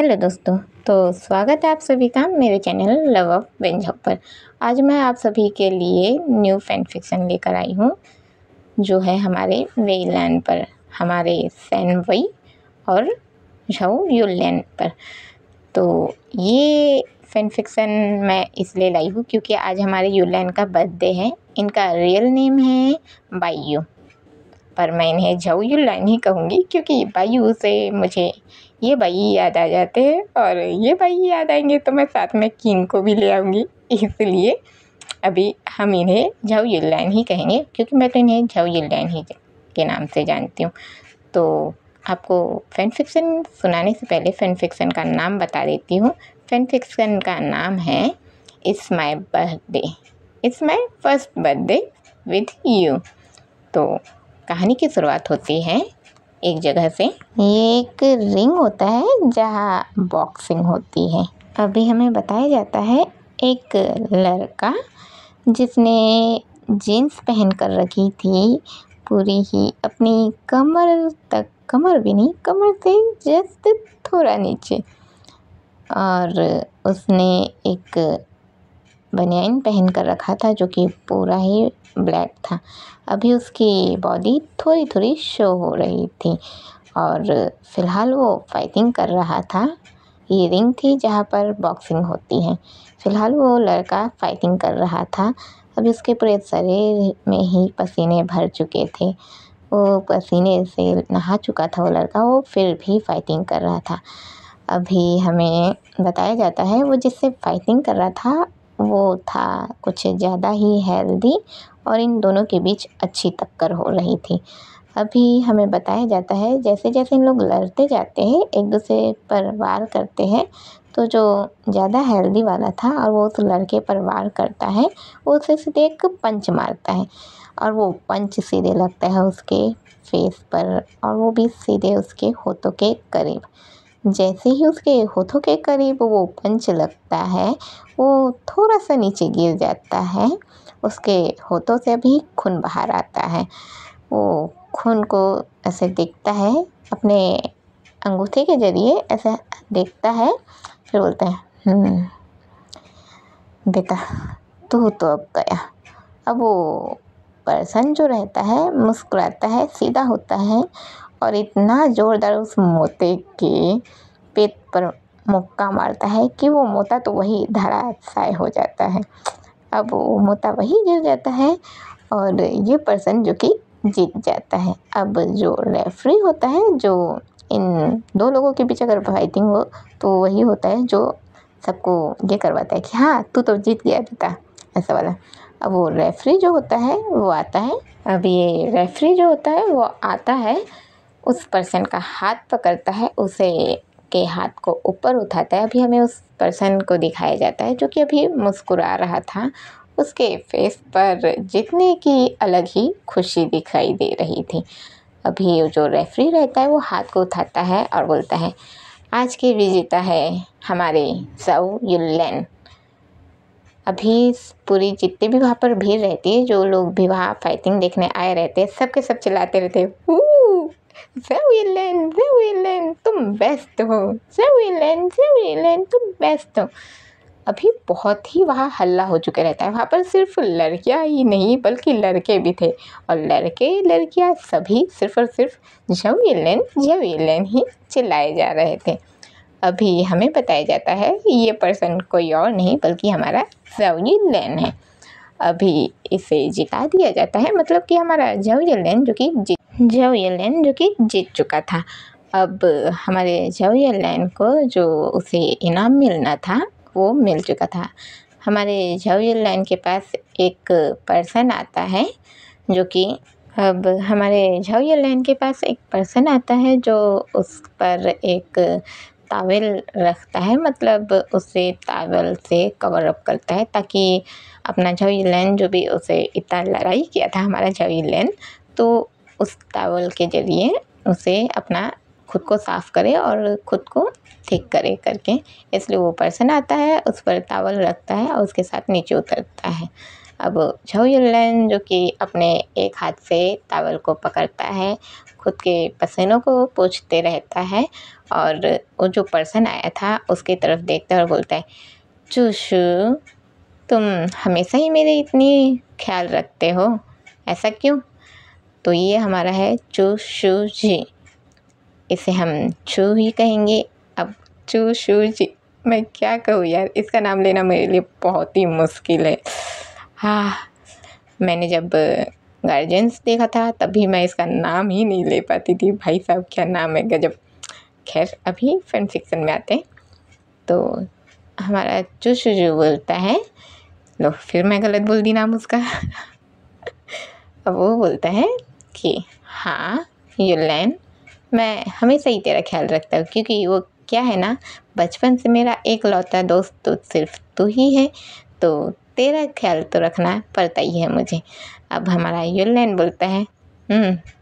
Hello दोस्तों, तो स्वागत है आप सभी का मेरे चैनल लव ऑफ बेंजॉब पर। आज मैं आप सभी के लिए न्यू फैन फिक्शन लेकर आई हूँ, जो है हमारे वेईलैंड पर, हमारे फैन वई और झाओ युनलैंड पर। तो ये फैन फिक्शन मैं इसलिए लाई हूँ क्योंकि आज हमारे युनलैंड का बर्थडे है। इनका रियल नेम है बायू, पर मैं इन्हें झाओ युनलैंड ही कहूँगी क्योंकि बायू से मुझे ये बाई याद आ जाते हैं, और ये बाई याद आएंगे तो मैं साथ में किंग को भी ले आऊँगी। इसलिए अभी हम इन्हें झाओ युनलैंड ही कहेंगे क्योंकि मैं तो इन्हें झाओ युनलैंड ही के नाम से जानती हूँ। तो आपको फैन फिक्शन सुनाने से पहले फैन फिक्शन का नाम बता देती हूँ। फैन फिक्शन का नाम है it's my birthday, it's my first birthday with you. तो कहानी की शुरुआत होती है एक जगह से। ये एक रिंग होता है जहाँ बॉक्सिंग होती है। अभी हमें बताया जाता है एक लड़का जिसने जीन्स पहन कर रखी थी पूरी ही अपनी कमर तक, कमर भी नहीं, कमर से जस्ट थोड़ा नीचे, और उसने एक बनियान पहन कर रखा था जो कि पूरा ही ब्लैक था। अभी उसकी बॉडी थोड़ी थोड़ी शो हो रही थी और फ़िलहाल वो फाइटिंग कर रहा था। ये रिंग थी जहाँ पर बॉक्सिंग होती है। फ़िलहाल वो लड़का फाइटिंग कर रहा था। अभी उसके पूरे शरीर में ही पसीने भर चुके थे। वो पसीने से नहा चुका था वो लड़का, वो फिर भी फाइटिंग कर रहा था। अभी हमें बताया जाता है वो जिससे फाइटिंग कर रहा था वो था कुछ ज़्यादा ही हेल्दी, और इन दोनों के बीच अच्छी टक्कर हो रही थी। अभी हमें बताया जाता है जैसे जैसे इन लोग लड़ते जाते हैं, एक दूसरे पर वार करते हैं, तो जो ज़्यादा हेल्दी वाला था और वो उस लड़के पर वार करता है, वो उसे सीधे एक पंच मारता है और वो पंच सीधे लगता है उसके फेस पर, और वो भी सीधे उसके होठों के करीब। जैसे ही उसके होठों के करीब वो पंच लगता है, वो थोड़ा सा नीचे गिर जाता है। उसके होठों से भी खून बाहर आता है। वो खून को ऐसे देखता है, अपने अंगूठे के ज़रिए ऐसे देखता है, फिर बोलता है बेटा तू तो अब गया। अब वो पर्सन जो रहता है मुस्कुराता है, सीधा होता है और इतना ज़ोरदार उस मोते के पेट पर मुक्का मारता है कि वो मोता तो वही धराशायी हो जाता है। अब वो मोता वही गिर जाता है और ये पर्सन जो कि जीत जाता है। अब जो रेफरी होता है, जो इन दो लोगों के बीच अगर फाइटिंग हो तो वही होता है जो सबको ये करवाता है कि हाँ तू तो जीत गया बेटा, ऐसा वाला। अब वो रेफरी जो होता है वो आता है। अब ये रेफरी जो होता है वो आता है, उस पर्सन का हाथ पकड़ता है, उसे के हाथ को ऊपर उठाता है। अभी हमें उस पर्सन को दिखाया जाता है जो कि अभी मुस्कुरा रहा था। उसके फेस पर जितने की अलग ही खुशी दिखाई दे रही थी। अभी जो रेफरी रहता है वो हाथ को उठाता है और बोलता है आज के विजेता है हमारे झाओ युनलैंड। अभी पूरी जितने भी वहाँ पर भीड़ रहती है, जो लोग भी वहाँ फाइटिंग देखने आए रहते हैं, सबके सब चिल्लाते रहते हैं झाओ युनलैंड तुम बेस्ट हो, झाओ युनलैंड तुम बेस्ट हो। अभी बहुत ही वहाँ हल्ला हो चुके रहता है। वहाँ पर सिर्फ लड़कियाँ ही नहीं बल्कि लड़के भी थे, और लड़के लड़कियाँ सभी सिर्फ और सिर्फ झाओ युनलैंड ही चिल्लाए जा रहे थे। अभी हमें बताया जाता है ये पर्सन कोई और नहीं बल्कि हमारा झाओ युनलैंड है। अभी इसे जिता दिया जाता है, मतलब कि हमारा झाओ युनलैंड जो कि जीत चुका था। अब हमारे झाओ युनलैंड को जो उसे इनाम मिलना था वो मिल चुका था। हमारे झाओ युनलैंड के पास एक पर्सन आता है जो कि अब हमारे झाओ युनलैंड के पास एक पर्सन आता है जो उस पर एक टॉवेल रखता है, मतलब उसे टॉवेल से कवर अप करता है ताकि अपना झाओ युनलैंड जो भी उसे इतना लड़ाई किया था हमारा झाओ युनलैंड, तो उस टॉवेल के ज़रिए उसे अपना खुद को साफ़ करे और खुद को ठीक करे करके। इसलिए वो पर्सन आता है, उस पर टॉवेल रखता है और उसके साथ नीचे उतरता है। अब झाओ युनलैन जो कि अपने एक हाथ से टॉवल को पकड़ता है, खुद के पसीनों को पोंछते रहता है और वो जो पर्सन आया था उसकी तरफ देखता है और बोलता है, चूशू तुम हमेशा ही मेरे इतनी ख्याल रखते हो, ऐसा क्यों? तो ये हमारा है चूशू जी, इसे हम चू ही कहेंगे। अब चूशू जी, मैं क्या कहूँ यार, इसका नाम लेना मेरे लिए बहुत ही मुश्किल है। हाँ, मैंने जब गार्जियंस देखा था तभी मैं इसका नाम ही नहीं ले पाती थी। भाई साहब क्या नाम है, गजब। खैर अभी फैन फिक्शन में आते हैं। तो हमारा चूशू बोलता है, लो फिर मैं गलत बोल दी नाम उसका। अब वो बोलता है कि हाँ युनलैन, मैं हमेशा ही तेरा ख्याल रखता हूँ, क्योंकि वो क्या है ना, बचपन से मेरा एक लौता दोस्त तो सिर्फ तू ही है, तो तेरा ख्याल तो रखना पड़ता ही है मुझे। अब हमारा युनलैन बोलता है,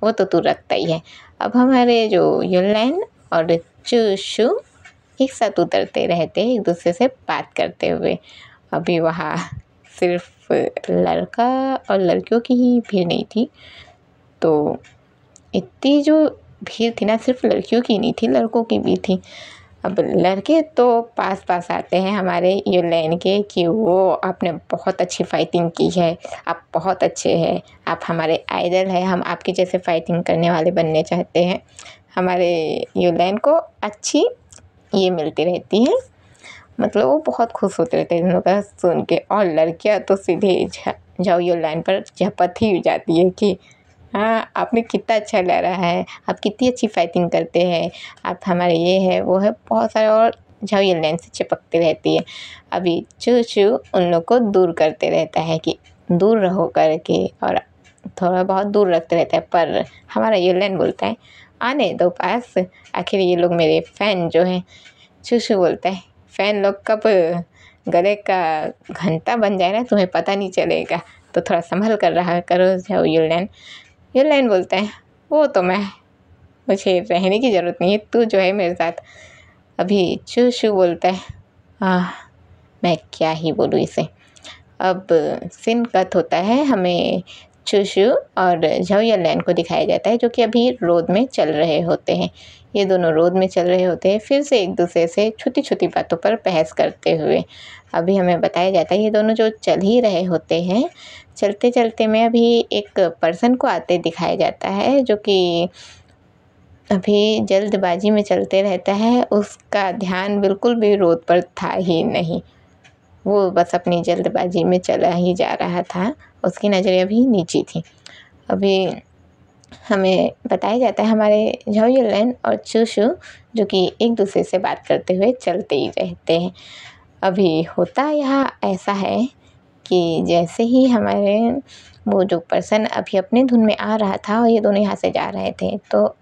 वो तो तू रखता ही है। अब हमारे जो युनलैन और चूशू एक साथ उतरते रहते एक दूसरे से बात करते हुए। अभी वहाँ सिर्फ लड़का और लड़कियों की ही भीड़ नहीं थी, तो इतनी जो भीड़ थी ना, सिर्फ लड़कियों की नहीं थी, लड़कों की भी थी। अब लड़के तो पास पास आते हैं हमारे युनलैन के कि वो आपने बहुत अच्छी फाइटिंग की है, आप बहुत अच्छे हैं, आप हमारे आइडल हैं, हम आपके जैसे फाइटिंग करने वाले बनने चाहते हैं। हमारे युनलैन को अच्छी ये मिलती रहती है, मतलब वो बहुत खुश होते रहते हैं इन लोगों का सुन के। और लड़कियां तो सीधे झाओ युनलैन पर झपट ही जाती है कि हाँ आपने कितना अच्छा लड़ा है, आप कितनी अच्छी फाइटिंग करते हैं, आप हमारे ये है वो है, बहुत सारे। और झाओ युनलैन से चिपकते रहती है। अभी चूचू उन लोग को दूर करते रहता है कि दूर रहो करके, और थोड़ा बहुत दूर रखते रहता है। पर हमारा युनलैन बोलता है, आने दो पास, आखिर ये लोग मेरे फ़ैन जो हैं। चूचू बोलता है, फ़ैन लोग कब गले का घंटा बन जाए ना, तुम्हें पता नहीं चलेगा, तो थोड़ा संभल कर रहा करो झाओ युनलैन। युनलैन बोलता है, वो तो मुझे रहने की ज़रूरत नहीं है, तू जो है मेरे साथ। अभी चूचू बोलता है, मैं क्या ही बोलूँ इसे। अब सीन कट होता है, हमें चूचू और झाओ युनलैन को दिखाया जाता है जो कि अभी रोड में चल रहे होते हैं। ये दोनों रोड में चल रहे होते हैं, फिर से एक दूसरे से छोटी छोटी बातों पर बहस करते हुए। अभी हमें बताया जाता है ये दोनों जो चल ही रहे होते हैं, चलते चलते में अभी एक पर्सन को आते दिखाया जाता है जो कि अभी जल्दबाजी में चलते रहता है, उसका ध्यान बिल्कुल भी रोड पर था ही नहीं, वो बस अपनी जल्दबाजी में चला ही जा रहा था, उसकी नज़रें अभी नीची थी। अभी हमें बताया जाता है हमारे झाओ युनलैन और चूचू जो कि एक दूसरे से बात करते हुए चलते ही रहते हैं। अभी होता यहाँ ऐसा है कि जैसे ही हमारे वो जो पर्सन अभी अपने धुन में आ रहा था और ये दोनों यहाँ से जा रहे थे, तो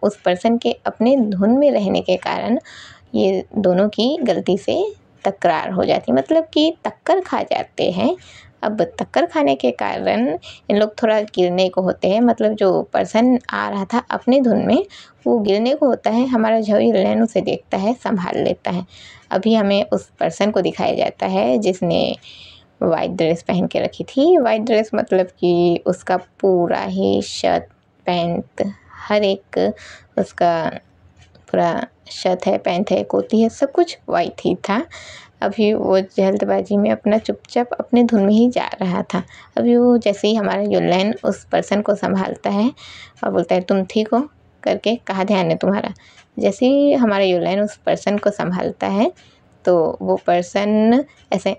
उस पर्सन के अपने धुन में रहने के कारण ये दोनों की गलती से तकरार हो जाती, मतलब कि टक्कर खा जाते हैं। अब टक्कर खाने के कारण इन लोग थोड़ा गिरने को होते हैं, मतलब जो पर्सन आ रहा था अपने धुन में वो गिरने को होता है। हमारा झाओ युनलैन उसे देखता है, संभाल लेता है। अभी हमें उस पर्सन को दिखाया जाता है जिसने वाइट ड्रेस पहन के रखी थी। वाइट ड्रेस मतलब कि उसका पूरा ही शर्ट पैंट, हर एक उसका पूरा शर्ट है, पैंट है, कोटी है, सब कुछ वाइट ही था। अभी वो जल्दबाजी में अपना चुपचाप अपने धुन में ही जा रहा था। अभी वो जैसे ही हमारा युनलैन उस पर्सन को संभालता है और बोलता है, तुम ठीक हो करके, कहाँ ध्यान है तुम्हारा। जैसे ही हमारा युनलैन उस पर्सन को संभालता है तो वो पर्सन ऐसे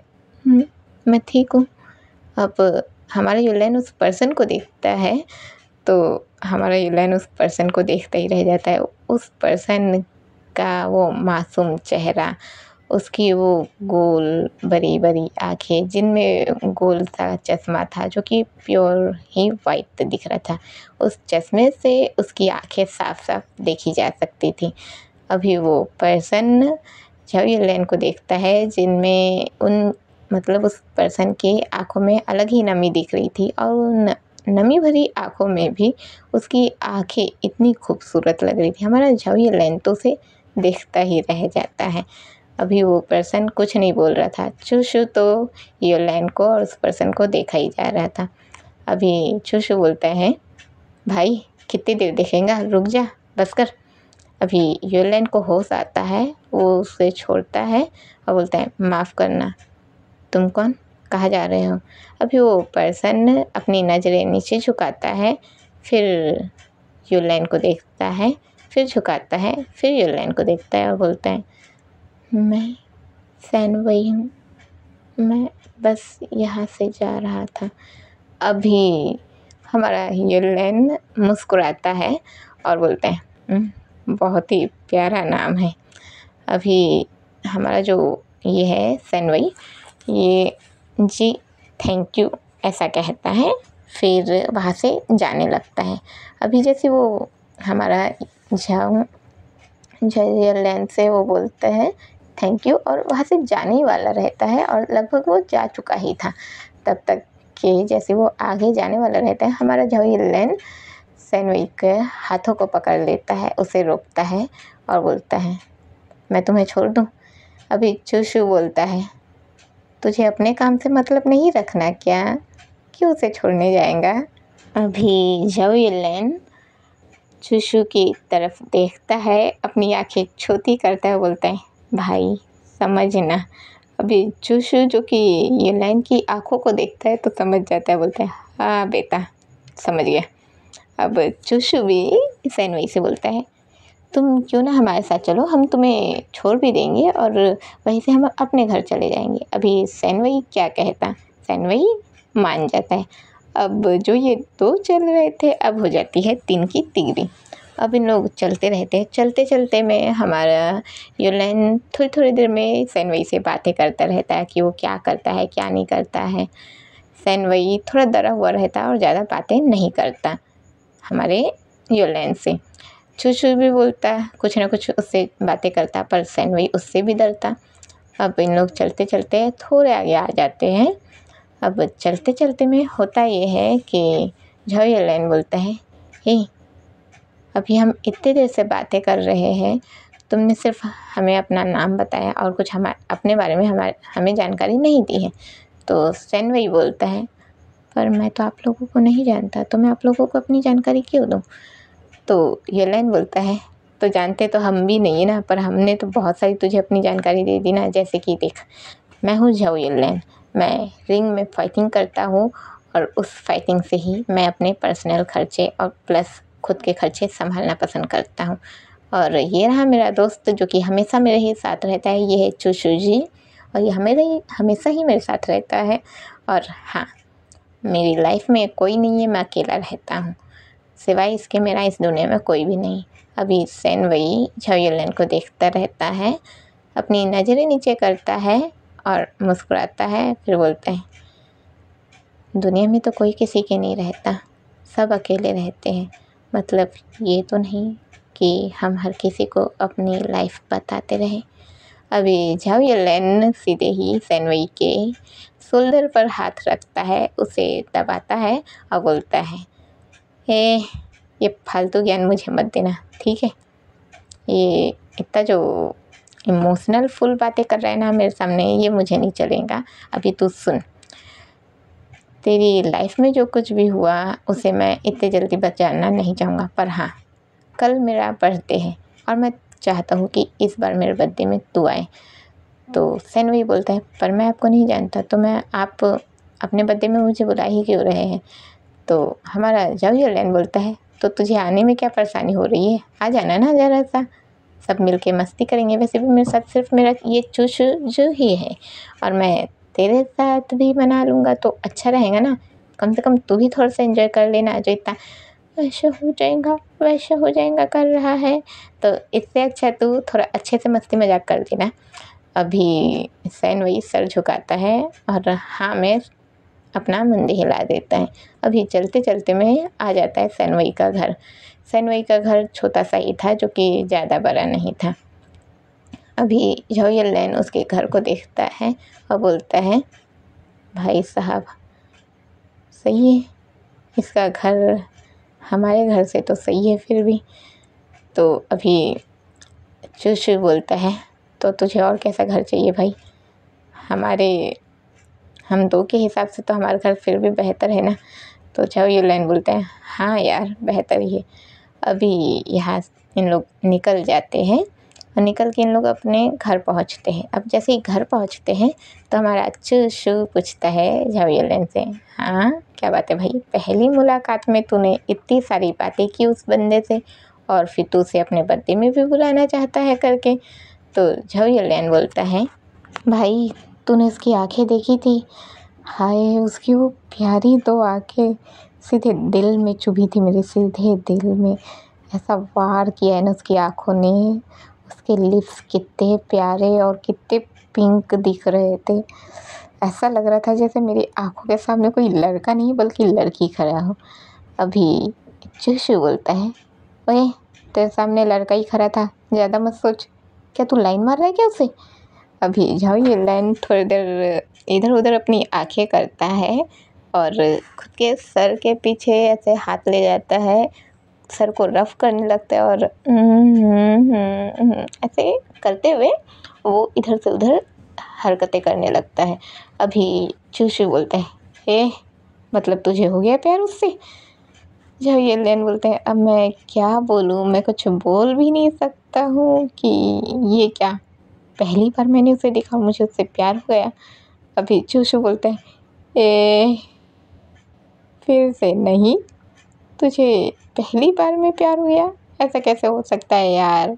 मैं ठीक हूँ। अब हमारा युनलैन उस पर्सन को देखता है तो हमारा युनलैन उस पर्सन को देखता ही रह जाता है। उस पर्सन का वो मासूम चेहरा, उसकी वो गोल बड़ी बड़ी आँखें जिनमें गोल सा चश्मा था जो कि प्योर ही वाइट दिख रहा था, उस चश्मे से उसकी आँखें साफ साफ देखी जा सकती थी। अभी वो पर्सन झाओ युनलैन को देखता है जिनमें मतलब उस पर्सन की आँखों में अलग ही नमी दिख रही थी, और उन नमी भरी आँखों में भी उसकी आँखें इतनी खूबसूरत लग रही थी। हमारा झाओ युनलैन तो उसे देखता ही रह जाता है। अभी वो पर्सन कुछ नहीं बोल रहा था। चूशू तो यूलैन को और उस पर्सन को देखा ही जा रहा था। अभी चूशू बोलता है, भाई कितनी देर देखेगा, रुक जा, बस कर। अभी यूलैन को होश आता है, वो उसे छोड़ता है और बोलता है, माफ़ करना, तुम कौन, कहाँ जा रहे हो? अभी वो पर्सन अपनी नज़रें नीचे झुकाता है, फिर यूलैन को देखता है, फिर झुकाता है, फिर यूलैन को देखता है और बोलता है, मैं सैनवई हूँ, मैं बस यहाँ से जा रहा था। अभी हमारा यूलैन मुस्कुराता है और बोलता है, बहुत ही प्यारा नाम है। अभी हमारा जो ये है सैनवई, ये जी थैंक यू ऐसा कहता है, फिर वहाँ से जाने लगता है। अभी जैसे वो हमारा यूलैन से वो बोलता है थैंक यू और वहाँ से जाने ही वाला रहता है और लगभग वो जा चुका ही था। तब तक कि जैसे वो आगे जाने वाला रहता है, हमारा यूलैन सैनवई के हाथों को पकड़ लेता है, उसे रोकता है और बोलता है, मैं तुम्हें छोड़ दूँ? अभी चूशू बोलता है, तुझे अपने काम से मतलब नहीं रखना क्या, क्यों उसे छोड़ने जाएगा? अभी यूलैन चूशू की तरफ देखता है, अपनी आंखें छोटी करता है, बोलता है, भाई समझना। अभी चूशू जो कि यूलैन की आंखों को देखता है तो समझ जाता है, बोलता है, हाँ बेटा समझ गया। अब चूशू भी सैनवई से बोलता है, तुम क्यों ना हमारे साथ चलो, हम तुम्हें छोड़ भी देंगे और वहीं से हम अपने घर चले जाएंगे। अभी सैनवई क्या कहता, सैनवई मान जाता है। अब जो ये दो चल रहे थे, अब हो जाती है 3 की तिगड़ी। अब इन लोग चलते रहते हैं, चलते चलते में हमारा यूलैन थोड़ी थोड़ी देर में सैनवई से बातें करता रहता है कि वो क्या करता है क्या नहीं करता है। सैनवई थोड़ा डरा हुआ रहता है और ज़्यादा बातें नहीं करता हमारे यूलैन से। चूशू भी बोलता कुछ ना कुछ, उससे बातें करता, पर सैनवई उससे भी डरता। अब इन लोग चलते चलते थोड़े आगे आ जाते हैं। अब चलते चलते में होता ये है कि यूलैन बोलता है, हे अभी हम इतने देर से बातें कर रहे हैं, तुमने सिर्फ हमें अपना नाम बताया और कुछ अपने बारे में हमें जानकारी नहीं दी है। तो सैनवई बोलता है, पर मैं तो आप लोगों को नहीं जानता, तो मैं आप लोगों को अपनी जानकारी क्यों दूँ? तो यूलैन बोलता है, तो जानते तो हम भी नहीं ना, पर हमने तो बहुत सारी तुझे अपनी जानकारी दे दी ना। जैसे कि देख, मैं हूँ यूलैन, मैं रिंग में फाइटिंग करता हूँ और उस फाइटिंग से ही मैं अपने पर्सनल खर्चे और प्लस खुद के खर्चे संभालना पसंद करता हूँ। और ये रहा मेरा दोस्त जो कि हमेशा मेरे ही साथ रहता है, ये है चूशू जी, और ये हमेशा ही मेरे साथ रहता है। और हाँ, मेरी लाइफ में कोई नहीं है, मैं अकेला रहता हूँ, सिवाय इसके मेरा इस दुनिया में कोई भी नहीं। अभी सैनवई यूलैन को देखता रहता है, अपनी नज़रें नीचे करता है और मुस्कुराता है, फिर बोलता है, दुनिया में तो कोई किसी के नहीं रहता, सब अकेले रहते हैं। मतलब ये तो नहीं कि हम हर किसी को अपनी लाइफ बताते रहें। अभी यूलैन सीधे ही सैनवई के शोल्डर पर हाथ रखता है, उसे दबाता है और बोलता है, ये फालतू ज्ञान मुझे मत देना, ठीक है? ये इतना जो इमोशनल फुल बातें कर रहा है ना मेरे सामने, ये मुझे नहीं चलेगा। अभी तू सुन, तेरी लाइफ में जो कुछ भी हुआ उसे मैं इतने जल्दी बचाना नहीं चाहूँगा, पर हाँ, कल मेरा बर्थडे है और मैं चाहता हूँ कि इस बार मेरे बर्थडे में तू आए। तो सैनवई बोलता है, पर मैं आपको नहीं जानता, तो आप अपने बर्थडे में मुझे बुला ही क्यों रहे हैं? तो हमारा यूलैन बोलता है, तो तुझे आने में क्या परेशानी हो रही है, आ जाना ना ज़रा सा, सब मिलके मस्ती करेंगे। वैसे भी मेरे साथ सिर्फ मेरा ये चूशू ही है और मैं तेरे साथ भी मना लूँगा तो अच्छा रहेगा ना। कम से कम तू भी थोड़ा सा एंजॉय कर लेना, जो इतना वैसा हो जाएगा कर रहा है, तो इससे अच्छा तू थोड़ा अच्छे से मस्ती मजाक कर लेना। अभी सैनवई सर झुकाता है और हाँ में अपना मुंडी हिला देता है। अभी चलते चलते में आ जाता है सैनवई का घर। सैनवई का घर छोटा सा ही था, जो कि ज़्यादा बड़ा नहीं था। अभी यूलैन उसके घर को देखता है और बोलता है, भाई साहब सही है, इसका घर हमारे घर से तो सही है फिर भी। तो अभी चूशू बोलता है, तो तुझे और कैसा घर चाहिए भाई? हम दो के हिसाब से तो हमारा घर फिर भी बेहतर है ना। तो झाओ युनलैन बोलते हैं, हाँ यार बेहतर ही है। अभी यहाँ इन लोग निकल जाते हैं और निकल के इन लोग अपने घर पहुँचते हैं। अब जैसे ही घर पहुँचते हैं तो हमारा चूशू पूछता है झाओ युनलैन से, हाँ क्या बात है भाई, पहली मुलाकात में तूने इतनी सारी बातें की उस बंदे से और फिर तू उसे अपने बर्थडे में भी बुलाना चाहता है करके। तो झाओ युनलैन बोलता है, भाई तूने उसकी आंखें देखी थी? हाय उसकी वो प्यारी दो आंखें सीधे दिल में चुभी थी, मेरे सीधे दिल में ऐसा वार किया है ना उसकी आंखों ने। उसके लिप्स कितने प्यारे और कितने पिंक दिख रहे थे। ऐसा लग रहा था जैसे मेरी आंखों के सामने कोई लड़का नहीं बल्कि लड़की खड़ा हो। अभी चूशू बोलता है, ओए तेरे सामने लड़का ही खड़ा था, ज़्यादा मत सोच। क्या तू लाइन मार रहा है क्या उसे? अभी झाओ युनलैन थोड़ी देर इधर उधर अपनी आंखें करता है और खुद के सर के पीछे ऐसे हाथ ले जाता है, सर को रफ करने लगता है और ऐसे करते हुए वो इधर से उधर हरकतें करने लगता है। अभी चूशू बोलता है, ए मतलब तुझे हो गया प्यार उससे? झाओ युनलैन बोलते हैं, अब मैं क्या बोलूँ, मैं कुछ बोल भी नहीं सकता हूँ कि ये क्या, पहली बार मैंने उसे देखा, मुझे उससे प्यार हो गया। अभी चूशू बोलते हैं, ए फिर से नहीं, तुझे पहली बार में प्यार हो गया? ऐसा कैसे हो सकता है यार?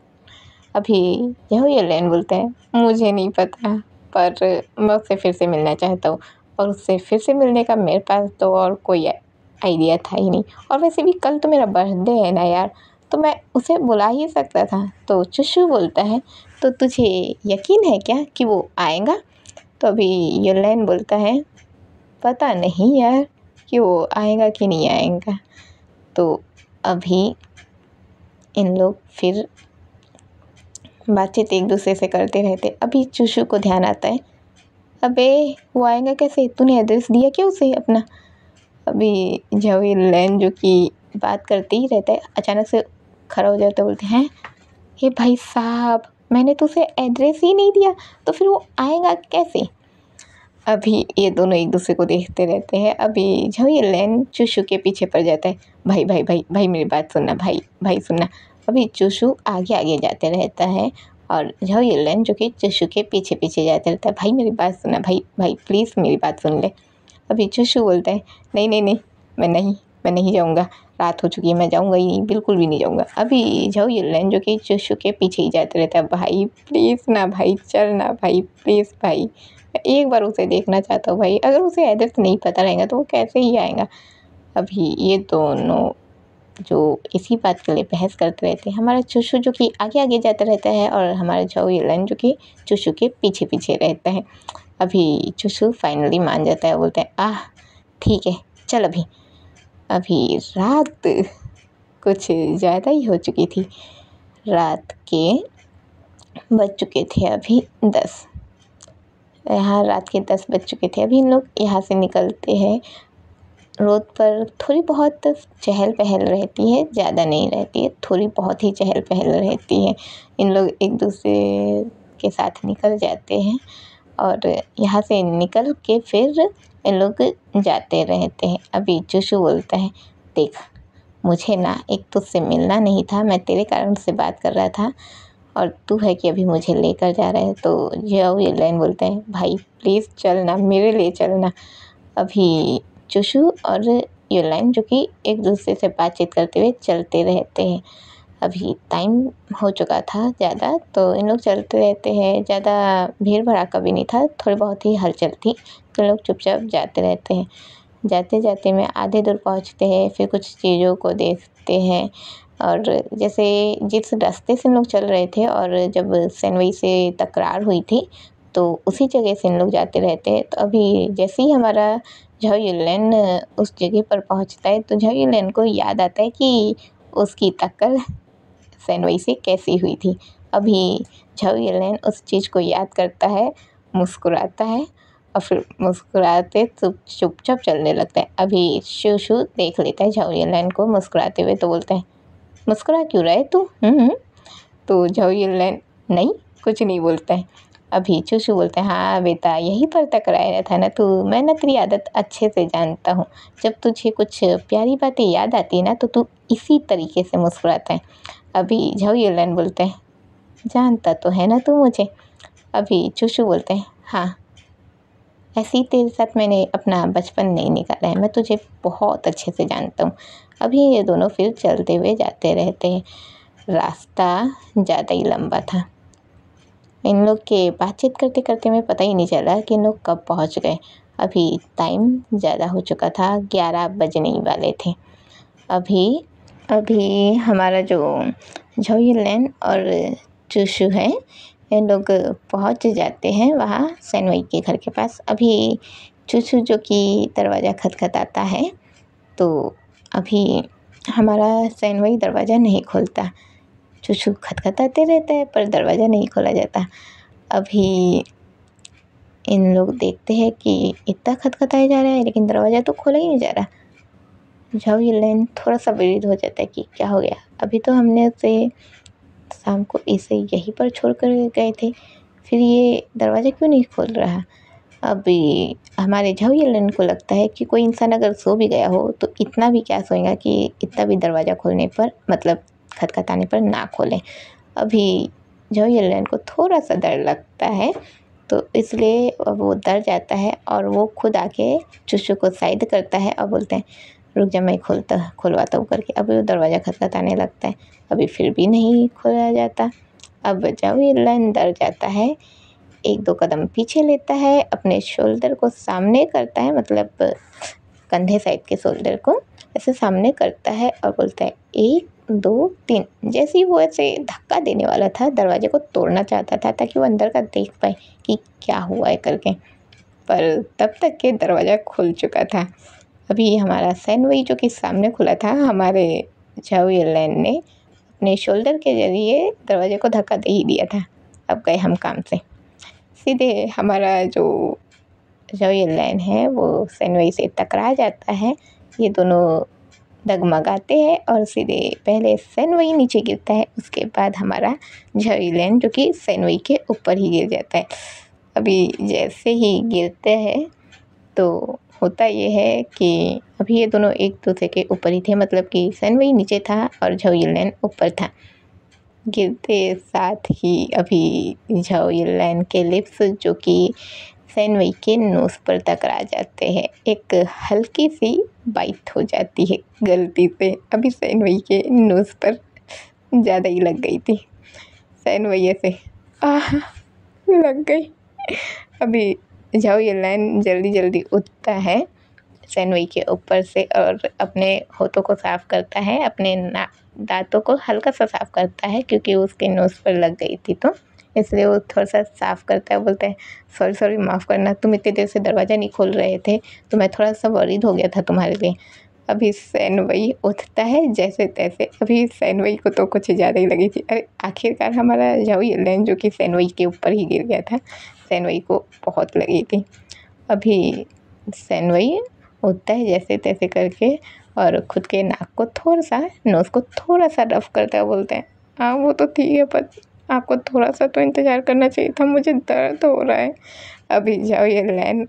अभी झाओ युनलैन बोलते हैं, मुझे नहीं पता, पर मैं उससे फिर से मिलना चाहता हूँ और उससे फिर से मिलने का मेरे पास तो और कोई आइडिया था ही नहीं। और वैसे भी कल तो मेरा बर्थडे है ना यार, तो मैं उसे बुला ही सकता था। तो चूशू बोलता है, तो तुझे यकीन है क्या कि वो आएगा? तो अभी युनलैन बोलता है, पता नहीं यार कि वो आएगा कि नहीं आएगा। तो अभी इन लोग फिर बातचीत एक दूसरे से करते रहते। अभी चूशू को ध्यान आता है, अबे वो आएगा कैसे, तूने एड्रेस दिया क्या उसे अपना? अभी झाओ युनलैन जो कि बात करते ही रहता है, अचानक से खड़ा हो जाता है, बोलते हैं, हे भाई साहब मैंने तो उसे एड्रेस ही नहीं दिया, तो फिर वो आएगा कैसे? अभी ये दोनों एक दूसरे को देखते रहते हैं। अभी झाओ युनलैन चूशू के पीछे पड़ जाता है, भाई भाई भाई भाई मेरी बात सुनना, भाई भाई सुनना। अभी चूशू आगे आगे जाते रहता है और झाओ युनलैन जो कि चूशू के पीछे पीछे जाते रहता है, भाई मेरी बात सुनना, भाई भाई प्लीज़ मेरी बात सुन ले। अभी चूशू बोलता है, नहीं नहीं नहीं मैं नहीं जाऊँगा, रात हो चुकी है, मैं जाऊँगा ही नहीं, बिल्कुल भी नहीं जाऊँगा। अभी झाओ युनलैन जो कि चूशू के पीछे ही जाते रहता है, भाई प्लीज़ ना भाई, चल ना भाई, प्लीज़ भाई, मैं एक बार उसे देखना चाहता हूँ भाई, अगर उसे एड्रेस नहीं पता रहेगा तो वो कैसे ही आएगा। अभी ये दोनों जो इसी बात के लिए बहस करते रहते हैं। हमारा चूशू जो कि आगे आगे जाता रहता है और हमारा झाओ युनलैन जो कि चूशू के पीछे पीछे रहता है। अभी चूशू फाइनली मान जाता है, बोलते हैं, आह ठीक है चल। अभी रात कुछ ज़्यादा ही हो चुकी थी, रात के बज चुके थे अभी 10। यहाँ रात के 10 बज चुके थे। अभी इन लोग यहाँ से निकलते हैं। रोड पर थोड़ी बहुत चहल पहल रहती है, ज़्यादा नहीं रहती है, थोड़ी बहुत ही चहल पहल रहती है। इन लोग एक दूसरे के साथ निकल जाते हैं और यहाँ से निकल के फिर इन लोग जाते रहते हैं। अभी चूशू बोलता है, देख मुझे ना एक तुझसे मिलना नहीं था, मैं तेरे कारण से बात कर रहा था और तू है कि अभी मुझे लेकर जा रहा है। तो झाओ युनलैन बोलते हैं, भाई प्लीज़ चलना, मेरे लिए चलना। अभी चूशू और युनलैन जो कि एक दूसरे से बातचीत करते हुए चलते रहते हैं। अभी टाइम हो चुका था ज़्यादा, तो इन लोग चलते रहते हैं। ज़्यादा भीड़ भड़ाका भी नहीं था, थोड़ी बहुत ही हलचल थी, तो लोग चुपचाप जाते रहते हैं। जाते जाते में आधे दूर पहुंचते हैं, फिर कुछ चीज़ों को देखते हैं और जैसे जिस रास्ते से इन लोग चल रहे थे और जब सैनवई से तकरार हुई थी तो उसी जगह से इन लोग जाते रहते हैं। तो अभी जैसे ही हमारा झाओ युनलैन उस जगह पर पहुंचता है तो झाओ युनलैन को याद आता है कि उसकी टक्कर सैनवई से कैसी हुई थी। अभी झाओ युनलैन उस चीज़ को याद करता है, मुस्कुराता है और फिर मुस्कुराते चुपचाप चलने लगता है। अभी चूशू देख लेता है झाओ युनलैन को मुस्कुराते हुए, तो बोलता है, मुस्कुरा क्यों रहा है तू? तो झाओ युनलैन, नहीं कुछ नहीं बोलता है। अभी चूचू बोलते हैं, हाँ बेटा यहीं पर टकराया था ना तू, मैं ना तेरी आदत अच्छे से जानता हूँ। जब तुझे कुछ प्यारी बातें याद आती है ना तो तू इसी तरीके से मुस्कुराता है। अभी झाऊ बोलते हैं, जानता तो है ना तू मुझे। अभी चूचू बोलते हैं, हाँ ऐसे ही तेरे साथ मैंने अपना बचपन नहीं निकाला है, मैं तुझे बहुत अच्छे से जानता हूँ। अभी ये दोनों फिर चलते हुए जाते रहते हैं। रास्ता ज़्यादा ही लंबा था। इन लोग के बातचीत करते करते में पता ही नहीं चला कि इन लोग कब पहुँच गए। अभी टाइम ज़्यादा हो चुका था, 11 बजने ही वाले थे। अभी अभी हमारा जो झाऊ और चूचू है, ये लोग पहुंच जाते हैं वहाँ सैनवई के घर के पास। अभी चूचू जो कि दरवाज़ा खटखटाता है, तो अभी हमारा सैनवई दरवाज़ा नहीं खोलता। चूचू खटखटाते रहता है पर दरवाज़ा नहीं खोला जाता। अभी इन लोग देखते हैं कि इतना खटखटाया जा रहा है लेकिन दरवाज़ा तो खोला ही नहीं जा रहा। झाऊ थोड़ा सा विरिध हो जाता है कि क्या हो गया, अभी तो हमने उसे शाम को इसे यहीं पर छोड़ कर गए थे, फिर ये दरवाज़ा क्यों नहीं खोल रहा। अभी हमारे झाऊ को लगता है कि कोई इंसान अगर सो भी गया हो तो इतना भी क्या सोएगा कि इतना भी दरवाज़ा खोलने पर मतलब खटखटाने पर ना खोलें। अभी झाऊ को थोड़ा सा डर लगता है तो इसलिए वो डर जाता है और वो खुद आके चूचू को साइड करता है और बोलते हैं, रुक जा मैं खुलवाता हूँ करके। अभी वो दरवाज़ा खटखटाने लगता है, अभी फिर भी नहीं खोला जाता। अब झाऊ डर जाता है, 1-2 कदम पीछे लेता है, अपने शोल्डर को सामने करता है, मतलब कंधे साइड के शोल्डर को ऐसे सामने करता है और बोलता है 1 2 3। जैसे ही वो ऐसे धक्का देने वाला था, दरवाजे को तोड़ना चाहता था ताकि वो अंदर का देख पाए कि क्या हुआ है करके, पर तब तक के दरवाज़ा खुल चुका था। अभी हमारा सैनवई जो कि सामने खुला था, हमारे झाऊ ने अपने शोल्डर के ज़रिए दरवाजे को धक्का दे ही दिया था। अब गए हम काम से। सीधे हमारा जो झाऊ है वो सैनवई से टकरा जाता है। ये दोनों डगमगाते हैं और सीधे पहले सैनवई नीचे गिरता है, उसके बाद हमारा झाऊ जो कि सैनवई के ऊपर ही गिर जाता है। अभी जैसे ही गिरते हैं तो होता ये है कि अभी ये दोनों एक दूसरे के ऊपर ही थे, मतलब कि सैनवई नीचे था और झाऊ ऊपर था। गिरते साथ ही अभी झाऊ के लिप्स जो कि सैनवई के नोज़ पर टकरा जाते हैं। एक हल्की सी बाइट हो जाती है गलती से, अभी सैनवई के नोज़ पर ज़्यादा ही लग गई थी। सैनवई ऐसे आह लग गई। अभी झाऊ जल्दी जल्दी उठता है सैनवई के ऊपर से और अपने होठों को साफ़ करता है, अपने दांतों को हल्का सा साफ़ करता है क्योंकि उसके नोज़ पर लग गई थी, तो इसलिए वो थोड़ा सा साफ़ करता है। बोलता है, सॉरी माफ़ करना, तुम इतनी देर से दरवाज़ा नहीं खोल रहे थे तो मैं थोड़ा सा वरीड हो गया था तुम्हारे लिए। अभी सैनवई उठता है जैसे तैसे। अभी सैनवई को तो कुछ ज़्यादा ही लगी थी। अरे आखिरकार हमारा झाऊ जो कि सैनवई के ऊपर ही गिर गया था, सैनवई को बहुत लगी थी। अभी सैनवई उठता है जैसे तैसे करके और खुद के नाक को थोड़ा सा, नोज़ को थोड़ा सा रफ करता है। बोलते हैं, हाँ वो तो ठीक है पर आपको थोड़ा सा तो इंतज़ार करना चाहिए था, मुझे दर्द हो रहा है। अभी झाऊ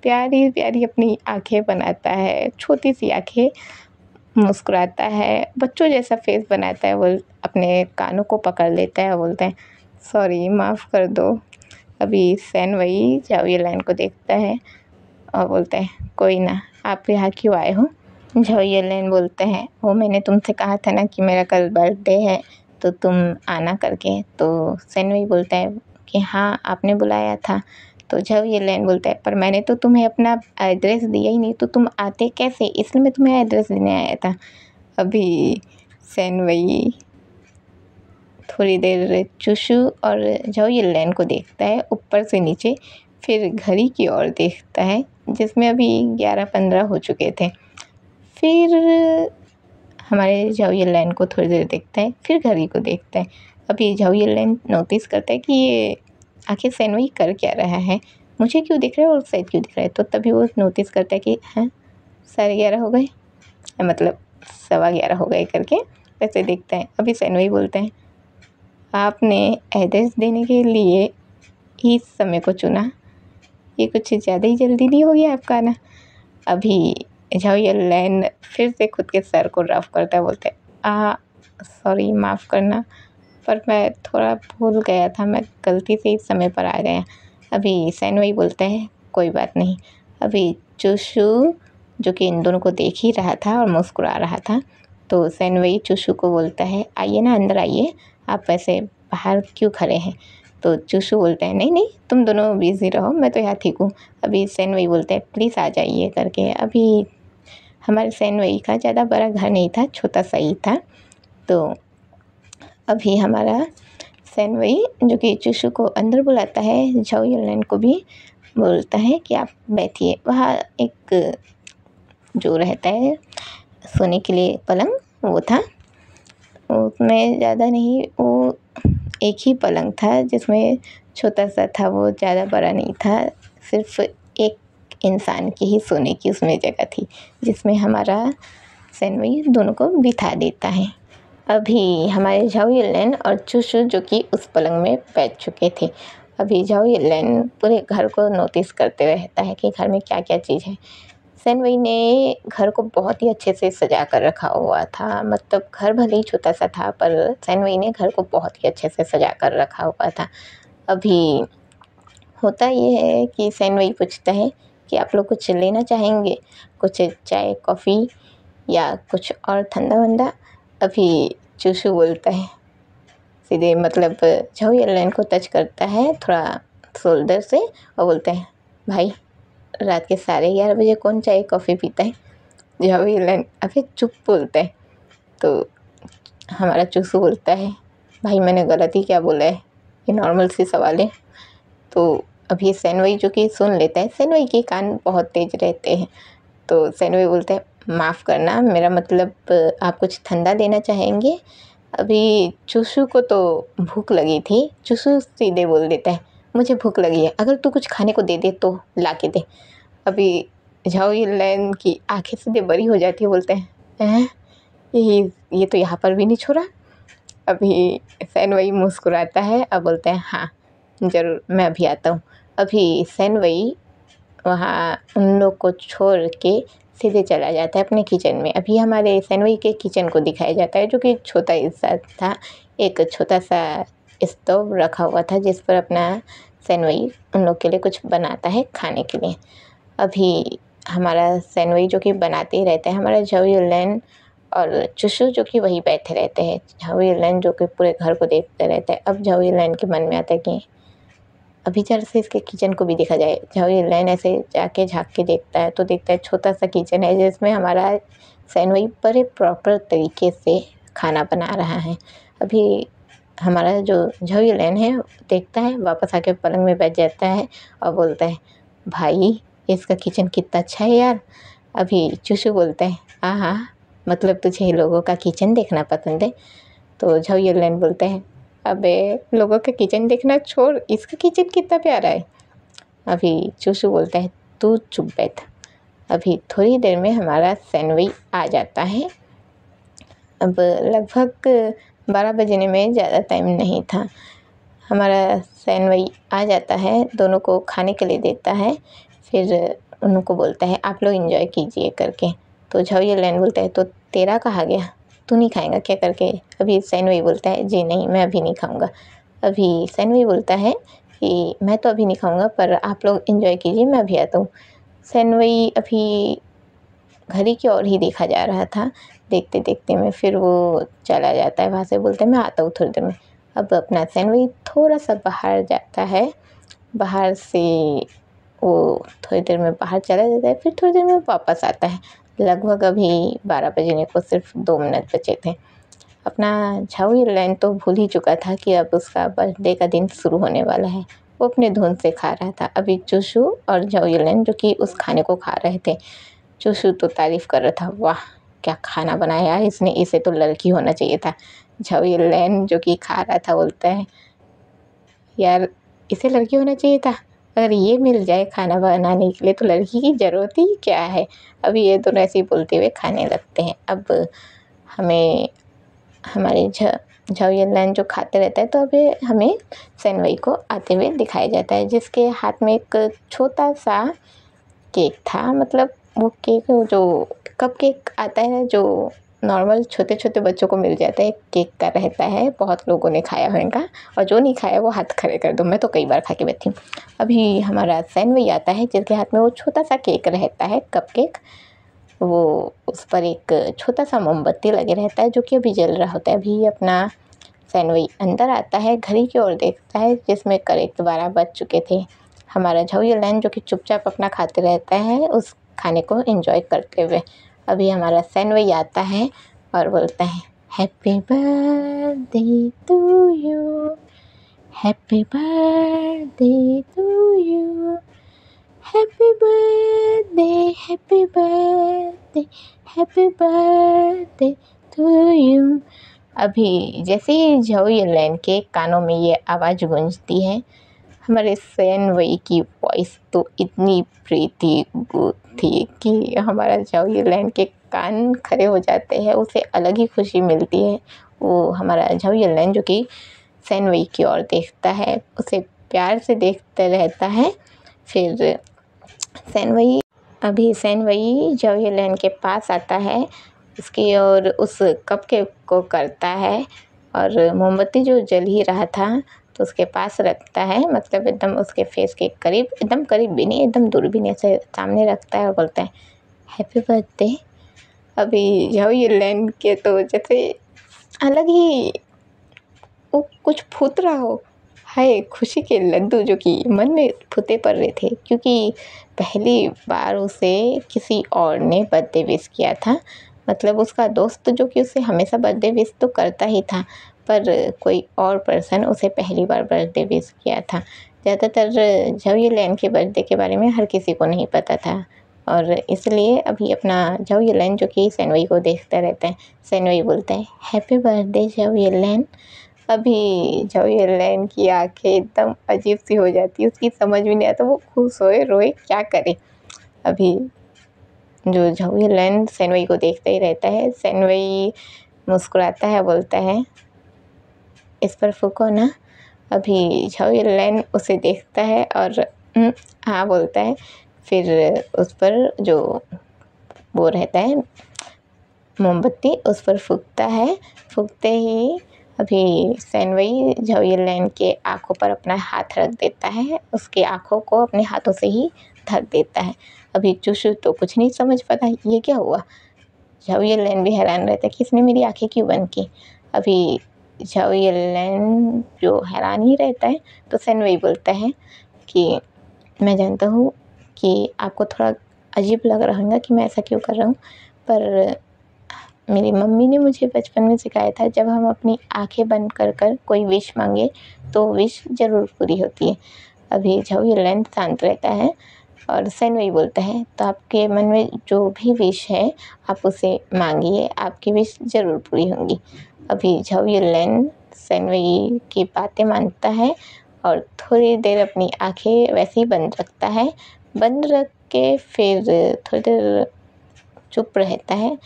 प्यारी प्यारी अपनी आँखें बनाता है, छोटी सी आँखें, मुस्कुराता है, बच्चों जैसा फेस बनाता है। वो अपने कानों को पकड़ लेता है और बोलता है, सॉरी माफ़ कर दो। अभी सैनवई झाऊ को देखता है और बोलता है, कोई ना, आप यहाँ क्यों आए हो। झाऊ बोलते हैं, वो मैंने तुमसे कहा था ना कि मेरा कल बर्थडे है तो तुम आना करके। तो सैनवई बोलता है कि हाँ आपने बुलाया था। तो झाऊ बोलता है, पर मैंने तो तुम्हें अपना एड्रेस दिया ही नहीं तो तुम आते कैसे, इसलिए मैं तुम्हें एड्रेस देने आया था। अभी सैनवई थोड़ी देर चूचू और झाऊ को देखता है ऊपर से नीचे, फिर घड़ी की ओर देखता है जिसमें अभी 11:15 हो चुके थे। फिर हमारे झाऊ को थोड़ी देर देखता है, फिर घड़ी को देखता है। अभी झाऊ नोटिस करता है कि ये आखिर सैनवई कर क्या रहा है, मुझे क्यों दिख रहा है और शायद क्यों दिख रहा है। तो तभी वो नोटिस करता है कि हाँ 11:30 हो गए, मतलब 11:15 हो गए करके वैसे देखता है। अभी सैनवई बोलते हैं, आपने एड्रेस देने के लिए इस समय को चुना, ये कुछ ज़्यादा ही जल्दी नहीं हो गया आपका ना। अभी झावियरलैंड फिर से खुद के सर को रफ करता है, बोलते सॉरी माफ़ करना, पर मैं थोड़ा भूल गया था, मैं गलती से इस समय पर आ गया। अभी सैनवई बोलता है कोई बात नहीं। अभी चूशू जो कि इन दोनों को देख ही रहा था और मुस्कुरा रहा था, तो सैनवई चूशू को बोलता है आइए ना, अंदर आइए, आप वैसे बाहर क्यों खड़े हैं। तो चूशू बोलता है नहीं नहीं, तुम दोनों बिज़ी रहो, मैं तो यहाँ ठीक हूँ। अभी सैनवई बोलता है प्लीज़ आ जाइए करके। अभी हमारे सैनवई का ज़्यादा बड़ा घर नहीं था, छोटा सा ही था। तो अभी हमारा सैनवई जो कि चूशू को अंदर बुलाता है, झावियरलैंड को भी बोलता है कि आप बैठिए। वहाँ एक जो रहता है सोने के लिए पलंग, वो था, उसमें ज़्यादा नहीं, वो एक ही पलंग था जिसमें छोटा सा था, वो ज़्यादा बड़ा नहीं था, सिर्फ एक इंसान की ही सोने की उसमें जगह थी, जिसमें हमारा सैनवई दोनों को बिठा देता है। अभी हमारे झावियरलैंड और चूशू जो कि उस पलंग में बैठ चुके थे। अभी झावियरलैंड पूरे घर को नोटिस करते रहता है कि घर में क्या क्या चीज़ है। सैनवई ने घर को बहुत ही अच्छे से सजा कर रखा हुआ था, मतलब घर भले ही छोटा सा था पर सैनवई ने घर को बहुत ही अच्छे से सजा कर रखा हुआ था। अभी होता ये है कि सैनवई पूछता है कि आप लोग कुछ लेना चाहेंगे, कुछ चाय कॉफ़ी या कुछ और ठंडा वंडा। अभी चूशू बोलता है सीधे, मतलब झावियरलैंड को टच करता है थोड़ा शोल्डर से और बोलता है भाई रात के 11:30 कौन चाय कॉफ़ी पीता है। झावियरलैंड अभी चुप बोलता है। तो हमारा चूसू बोलता है भाई मैंने गलत ही क्या बोला है, ये नॉर्मल सी सवाल है। तो अभी सैनवई जो कि सुन लेता है, सैनवई के कान बहुत तेज रहते हैं, तो सैनवई बोलता है माफ़ करना, मेरा मतलब आप कुछ ठंडा लेना चाहेंगे। अभी चूसू को तो भूख लगी थी, चूसू सीधे बोल देता है मुझे भूख लगी है, अगर तू कुछ खाने को दे दे तो ला के दे। अभी झावियरलैंड की आंखें सीधे बड़ी हो जाती है, बोलते हैं ये तो यहाँ पर भी नहीं छोड़ा। अभी सैनवई मुस्कुराता है और बोलता है हाँ ज़रूर, मैं अभी आता हूँ। अभी सैनवई वहाँ उन लोग को छोड़ के सीधे चला जाता है अपने किचन में। अभी हमारे सैनवई के किचन को दिखाया जाता है जो कि छोटा हिस्सा था, एक छोटा सा स्टोव रखा हुआ था जिस पर अपना सैनवई उन लोग के लिए कुछ बनाता है खाने के लिए। अभी हमारा सैनवई जो कि बनाते ही रहता है, हमारा झावियरलैंड और चूशू जो कि वहीं बैठे रहते हैं। झावियरलैंड जो कि पूरे घर को देखते रहते हैं। अब झावियरलैंड के मन में आता है कि अभी जरा से इसके किचन को भी देखा जाए। झावियरलैंड ऐसे जाके झाँक के देखता है तो देखता है छोटा सा किचन है जिसमें हमारा सैनवई बड़े प्रॉपर तरीके से खाना बना रहा है। अभी हमारा जो झावियरलैंड है देखता है, वापस आके पलंग में बैठ जाता है और बोलता है भाई इसका किचन कितना अच्छा है यार। अभी चूशू बोलता है हाँ मतलब तुझे लोगों का किचन देखना पसंद है। तो झावियरलैंड बोलते हैं अबे लोगों का किचन देखना छोड़, इसका किचन कितना प्यारा है। अभी चूशू बोलता है तू चुप बैठ। अभी थोड़ी देर में हमारा सैनवई आ जाता है। अब लगभग 12 बजने में ज़्यादा टाइम नहीं था। हमारा सैनवई आ जाता है, दोनों को खाने के लिए देता है, फिर उनको बोलता है आप लोग एंजॉय कीजिए करके। तो झावियरलैंड बोलता है तो तेरा कहाँ गया, तू नहीं खाएगा क्या करके। अभी सैनवई बोलता है जी नहीं मैं अभी नहीं खाऊंगा। अभी सैनवई बोलता है कि मैं तो अभी नहीं खाऊंगा पर आप लोग एंजॉय कीजिए, मैं अभी आता हूँ। सैनवई अभी घड़ी की ओर ही देखा जा रहा था, देखते देखते में फिर वो चला जाता है वहाँ से, बोलता है मैं आता हूँ थोड़ी देर में। अब अपना सैनवई थोड़ा सा बाहर जाता है, बाहर से वो थोड़ी देर में बाहर चला जाता है, फिर थोड़ी देर में वापस आता है। लगभग अभी 12 बजने को सिर्फ 2 मिनट बचे थे। अपना झावियरलैंड तो भूल ही चुका था कि अब उसका बर्थडे का दिन शुरू होने वाला है। वो अपने धुन से खा रहा था। अभी चूशू और झावियरलैंड जो कि उस खाने को खा रहे थे, चूशू तो तारीफ़ कर रहा था, वाह क्या खाना बनाया है इसने, इसे तो लड़की होना चाहिए था। झावियरलैंड जो कि खा रहा था बोलता है यार इसे लड़की होना चाहिए था, अगर ये मिल जाए खाना बनाने के लिए तो लड़की की ज़रूरत ही क्या है। अभी ये दोनों ऐसे ही बोलते हुए खाने लगते हैं। अब हमें हमारे झाओयनलैन जो खाते रहता है, तो अभी हमें सैनवई को आते हुए दिखाया जाता है, जिसके हाथ में एक छोटा सा केक था। मतलब वो केक जो कप केक आता है जो नॉर्मल छोटे छोटे बच्चों को मिल जाता है, केक का रहता है। बहुत लोगों ने खाया होगा, और जो नहीं खाया वो हाथ खड़े कर दो, मैं तो कई बार खा के बैठी हूँ। अभी हमारा सैनवई आता है जिसके हाथ में वो छोटा सा केक रहता है, कप केक। वो उस पर एक छोटा सा मोमबत्ती लगे रहता है जो कि अभी जल रहा होता है। अभी अपना सैनवई अंदर आता है, घड़ी की ओर देखता है जिसमें करेक्ट 12 बज चुके थे। हमारा झाओयनलैन जो कि चुपचाप अपना खाते रहता है, उस खाने को एंजॉय करते हुए। अभी हमारा सैनवई आता है और बोलता है, happy birthday to you, happy birthday to you, happy birthday, happy birthday, happy birthday to you. अभी जैसे ही झाओयनलैन के कानों में ये आवाज़ गूंजती है, हमारे सैनवई की वॉइस तो इतनी प्रीति गुड थी कि हमारा झाओयनलैन के कान खड़े हो जाते हैं। उसे अलग ही खुशी मिलती है। वो हमारा झाओयनलैन जो कि सैनवई की ओर देखता है, उसे प्यार से देखते रहता है। फिर सैनवई झाओयनलैन के पास आता है, उसकी और उस कप केक को करता है, और मोमबत्ती जो जल ही रहा था तो उसके पास रखता है। मतलब एकदम उसके फेस के करीब, एकदम करीब भी नहीं, एकदम दूर भी नहीं, ऐसे सामने रखता है और बोलता है, हैप्पी बर्थडे। अभी झाओयनलैन के तो जैसे अलग ही वो कुछ फूट रहा हो, हाय खुशी के लड्डू जो कि मन में फूटे पड़ रहे थे, क्योंकि पहली बार उसे किसी और ने बर्थडे विश किया था। मतलब उसका दोस्त जो कि उसे हमेशा बर्थडे विश तो करता ही था, पर कोई और पर्सन उसे पहली बार बर्थडे विश किया था। ज़्यादातर झाओयनलैन के बर्थडे के बारे में हर किसी को नहीं पता था, और इसलिए अभी अपना झाओयनलैन जो कि सैनवई को देखता रहता है। सैनवई बोलता है, हैप्पी बर्थडे झाओयनलैन। अभी झाओयनलैन की आंखें एकदम अजीब सी हो जाती है, उसकी समझ में नहीं आता वो खुश होए रोए क्या करे। अभी जो झाओयनलैन सैनवई को देखता ही रहता है। सैनवई मुस्कुराता है, बोलता है, इस पर फूको ना। अभी झाओयनलैन उसे देखता है और हाँ बोलता है। फिर उस पर जो वो रहता है मोमबत्ती, उस पर फूकता है। फूकते ही अभी सैनवई झाओयनलैन के आँखों पर अपना हाथ रख देता है, उसके आँखों को अपने हाथों से ही ढक देता है। अभी चुशु तो कुछ नहीं समझ पाता ये क्या हुआ। झाओयनलैन भी हैरान रहता है कि इसने मेरी आँखें क्यों बंद की। अभी झाओयनलैन जो हैरान ही रहता है, तो सैनवई बोलता है कि मैं जानता हूँ कि आपको थोड़ा अजीब लग रहा होगा कि मैं ऐसा क्यों कर रहा हूँ, पर मेरी मम्मी ने मुझे बचपन में सिखाया था, जब हम अपनी आंखें बंद कर कर कोई विश मांगे तो विश ज़रूर पूरी होती है। अभी झाओयनलैन शांत रहता है और सैनवई बोलता है, तो आपके मन में जो भी विश है आप उसे मांगिए, आपकी विश ज़रूर पूरी होंगी। अभी झाओयनलैन सैनवई की बातें मानता है और थोड़ी देर अपनी आंखें वैसे ही बंद रखता है। बंद रख के फिर थोड़ी देर चुप रहता है,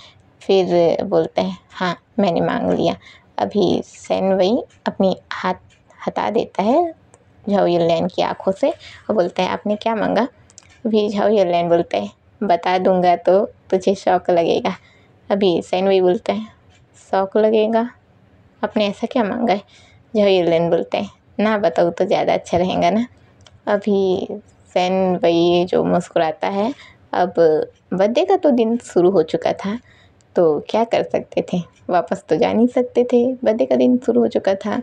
फिर बोलता है, हाँ मैंने मांग लिया। अभी सैनवई अपनी हाथ हटा देता है झाओयनलैन की आंखों से और बोलता है, आपने क्या मांगा। अभी झाओयनलैन बोलता है, बता दूंगा तो तुझे शौक लगेगा। अभी सैनवई बोलता है, शौक लगेगा, आपने ऐसा क्या मांगा है। झाओयनलैन बोलता है, ना बताऊँ तो ज़्यादा अच्छा रहेगा ना। अभी सैनवई जो मुस्कुराता है, अब बर्थडे का तो दिन शुरू हो चुका था, तो क्या कर सकते थे, वापस तो जा नहीं सकते थे, बर्थडे का दिन शुरू हो चुका था।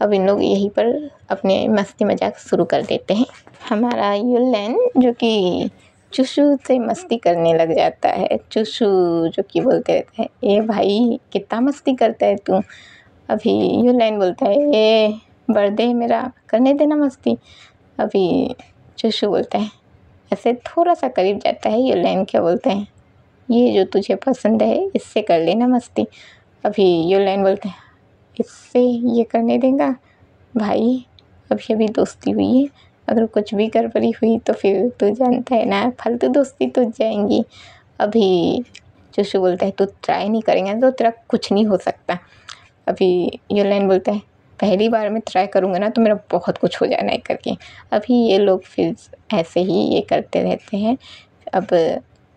अब इन लोग यहीं पर अपने मस्ती मजाक शुरू कर देते हैं। हमारा युनलैन जो कि चुशु से मस्ती करने लग जाता है। चुशु जो कि बोलते रहता है, ए भाई कितना मस्ती करता है तू। अभी युनलैन बोलता है, ए बर्थडे मेरा, करने देना मस्ती। अभी चुशु बोलता है, ऐसे थोड़ा सा करीब जाता है। युनलैन क्या बोलते हैं, ये जो तुझे पसंद है इससे कर लेना मस्ती। अभी युनलैन बोलते हैं, इससे ये करने देगा भाई, अभी अभी दोस्ती हुई है, अगर कुछ भी गड़बड़ी हुई तो फिर तू जानता है ना, फालतू दोस्ती तो जाएंगी। अभी चुशु बोलता है, तू ट्राई नहीं करेंगे तो तेरा कुछ नहीं हो सकता। अभी युलाइन बोलता है पहली बार मैं ट्राई करूँगा ना तो मेरा बहुत कुछ हो जाना है करके। अभी ये लोग फिर ऐसे ही ये करते रहते हैं। अब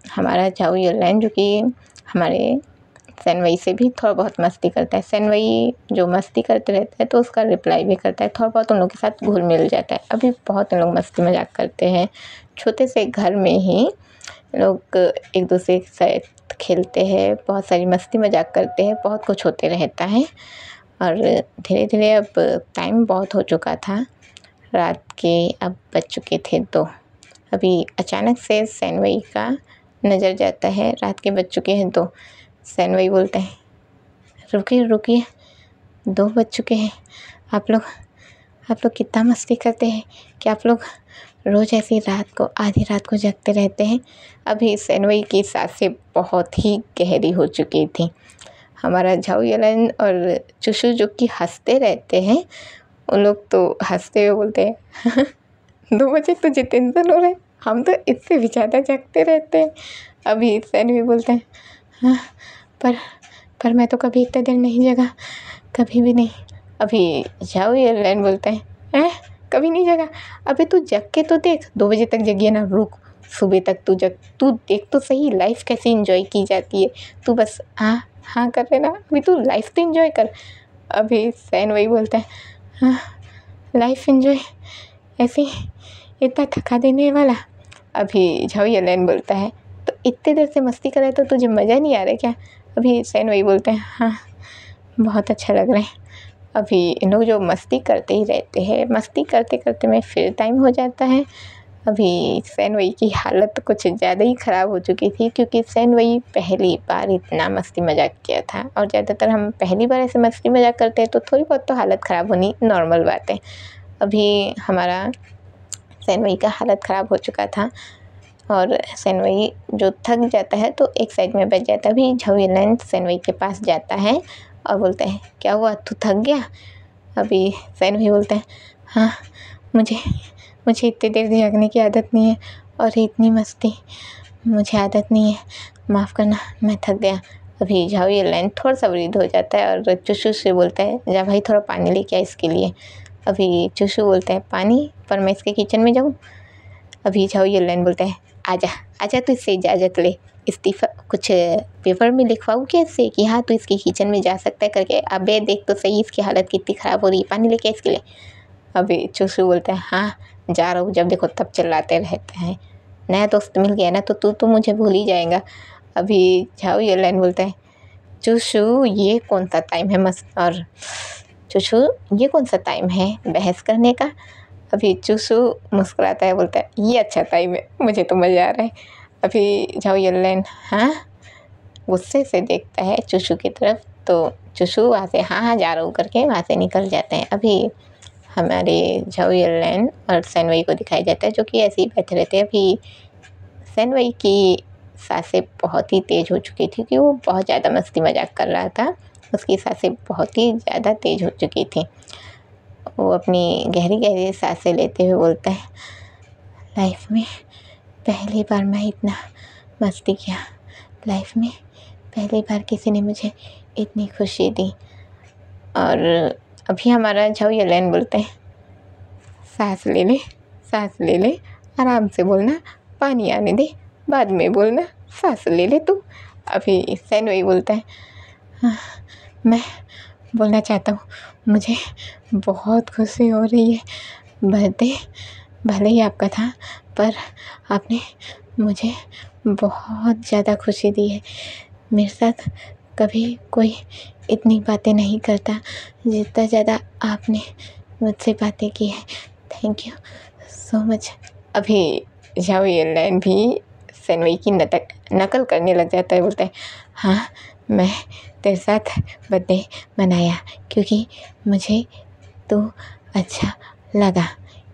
हमारा झाऊ युलाइन जो कि हमारे सेनवई से भी थोड़ा बहुत मस्ती करता है। सेनवई जो मस्ती करते रहता है तो उसका रिप्लाई भी करता है, थोड़ा बहुत उन लोग के साथ घुल मिल जाता है। अभी बहुत उन लोग मस्ती मजाक करते हैं। छोटे से घर में ही लोग एक दूसरे के साथ खेलते हैं, बहुत सारी मस्ती मजाक करते हैं, बहुत कुछ होते रहता है। और धीरे धीरे अब टाइम बहुत हो चुका था, रात के अब बज चुके थे। तो अभी अचानक से सेनवई का नज़र जाता है, रात के बज चुके हैं। तो सेनवई बोलता है रुकिए रुकिए, 2 बज चुके हैं। आप लोग कितना मस्ती करते हैं कि आप लोग रोज़ ऐसी रात को आधी रात को जगते रहते हैं। अभी सेनवई की सांसें बहुत ही गहरी हो चुकी थी। हमारा झाऊ युलाइन और चुशु जो कि हंसते रहते हैं, उन लोग तो हंसते हुए बोलते हैं 2 बजे तुझे टेंशन हो रहा है, हम तो इससे भी ज़्यादा जगते रहते हैं। अभी सेनवई बोलते हैं हाँ पर मैं तो कभी इतने देर नहीं जगा, कभी भी नहीं। अभी झाऊ युलाइन बोलते हैं कभी नहीं जगा? अबे तू जग के तो देख, 2 बजे तक जगिए ना, रुक सुबह तक तू देख तो सही लाइफ कैसे एंजॉय की जाती है। तू बस हाँ कर लेना, अभी तू लाइफ तो एंजॉय कर। अभी सेनवई बोलता है हाँ लाइफ एंजॉय ऐसे इतना थका देने वाला। अभी झाऊ युलाइन बोलता है तो इतने देर से मस्ती कर रहे तो तुझे मज़ा नहीं आ रहा क्या? अभी सेनवई बोलते हैं हाँ बहुत अच्छा लग रहा है। अभी इन लोग जो मस्ती करते ही रहते हैं, मस्ती करते करते में फिर टाइम हो जाता है। अभी सेनवई की हालत कुछ ज़्यादा ही ख़राब हो चुकी थी, क्योंकि सेनवई पहली बार इतना मस्ती मजाक किया था, और ज़्यादातर हम पहली बार ऐसे मस्ती मजाक करते हैं तो थोड़ी बहुत तो हालत ख़राब होनी नॉर्मल बात है। अभी हमारा सेनवई का हालत ख़राब हो चुका था और सेनवई जो थक जाता है तो एक साइड में बैठ जाता है। अभी झाऊ युलाइन सेनवई के पास जाता है और बोलता है क्या हुआ, तू थक गया? अभी सेनवई बोलता है हाँ मुझे इतनी देर जगने की आदत नहीं है और इतनी मस्ती मुझे आदत नहीं है, माफ़ करना मैं थक गया। अभी झाऊ युलाइन थोड़ा सा वृद्ध हो जाता है और चुशु से बोलता है जा भाई थोड़ा पानी लेके आ इसके लिए। अभी चुशु बोलता है पानी, पर मैं इसके किचन में जाऊँ? अभी झाऊ युलाइन बोलता है आजा तू इससे इजाज़त ले, इस्तीफ़ा कुछ पेपर में लिखवाऊँ क्या इससे कि हाँ तू इसके किचन में जा सकता है करके। अबे देख तो सही इसकी हालत कितनी ख़राब हो रही है, पानी लेके इसके लिए। अभी चुशु बोलता है हाँ जा रहा हूँ, जब देखो तब चिल्लाते रहते हैं, नया दोस्त मिल गया ना तो तू तो मुझे भूल ही जाएगा। अभी झाऊ युलाइन बोलता है चुशु ये कौन सा टाइम है और चुशु ये कौन सा टाइम है बहस करने का? अभी चुशु मुस्कुराता है, बोलता है ये अच्छा टाइम है, मुझे तो मज़ा आ रहा है। अभी झाऊ युलाइन हाँ गुस्से से देखता है चुशु की तरफ, तो चुशु वहाँ से हाँ जा रहा हूँ करके वहाँ से निकल जाते हैं। अभी हमारे झाऊ युलाइन और सेनवई को दिखाया जाता है जो कि ऐसे ही बैठे रहते हैं। अभी सेनवई की सांसें बहुत ही तेज़ हो चुकी थी क्योंकि वो बहुत ज़्यादा मस्ती मजाक कर रहा था, उसकी सांसें बहुत ही ज़्यादा तेज़ हो चुकी थी। वो अपनी गहरी गहरी सांसें लेते हुए बोलता है लाइफ में पहली बार मैं इतना मस्ती किया, लाइफ में पहली बार किसी ने मुझे इतनी खुशी दी। और अभी हमारा झाऊ युलाइन बोलते हैं सांस ले ले आराम से बोलना, पानी आने दे बाद में बोलना, सांस ले ले तू। अभी सेनवई बोलता है मैं बोलना चाहता हूँ, मुझे बहुत खुशी हो रही है, बर्थडे भले ही आपका था पर आपने मुझे बहुत ज़्यादा खुशी दी है। मेरे साथ कभी कोई इतनी बातें नहीं करता जितना ज़्यादा आपने मुझसे बातें की है, थैंक यू सो मच। अभी झाऊ युलाइन भी सेनवई की नकल करने लग जाता है, बोलता है हाँ मैं तेरे साथ बर्थडे मनाया क्योंकि मुझे तो अच्छा लगा,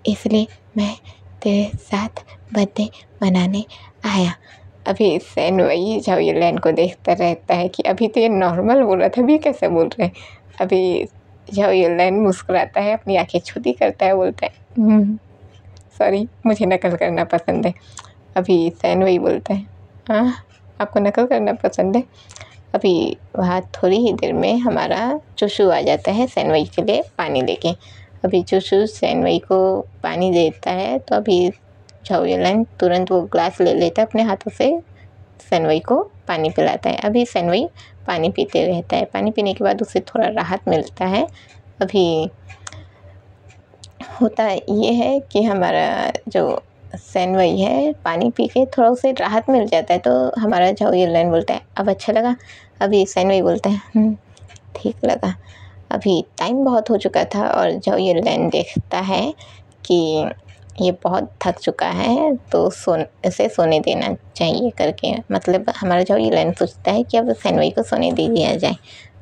इसलिए मैं तेरे साथ बर्थडे मनाने आया। अभी सेनवई झाऊ युलाइन को देखता रहता है कि अभी तो ये नॉर्मल बोल रहा था, अभी कैसे बोल रहे हैं। अभी झाऊ युलाइन मुस्कुराता है, अपनी आंखें छोटी करता है, बोलता है सॉरी मुझे नकल करना पसंद है। अभी सेनवई बोलता है हाँ आपको नकल करना पसंद है? अभी वहाँ थोड़ी ही देर में हमारा चूचू आ जाता है सैनवई के लिए पानी लेके। अभी चूचू सैनवई को पानी देता है तो अभी झाओ तुरंत वो ग्लास ले लेता है अपने हाथों से, सैनवई को पानी पिलाता है। अभी सैनवई पानी पीते रहता है। पानी पीने के बाद उसे थोड़ा राहत मिलता है। अभी होता ये है कि हमारा जो सैनवई है पानी पी के थोड़ा उसे राहत मिल जाता है तो हमारा झाओ बोलता है अब अच्छा लगा। अभी सैनवई बोलता है ठीक लगा। अभी टाइम बहुत हो चुका था और झाओ देखता है कि ये बहुत थक चुका है तो इसे सोने देना चाहिए करके, मतलब हमारा झाओ सोचता है कि अब सैनवई को सोने दे दिया जाए।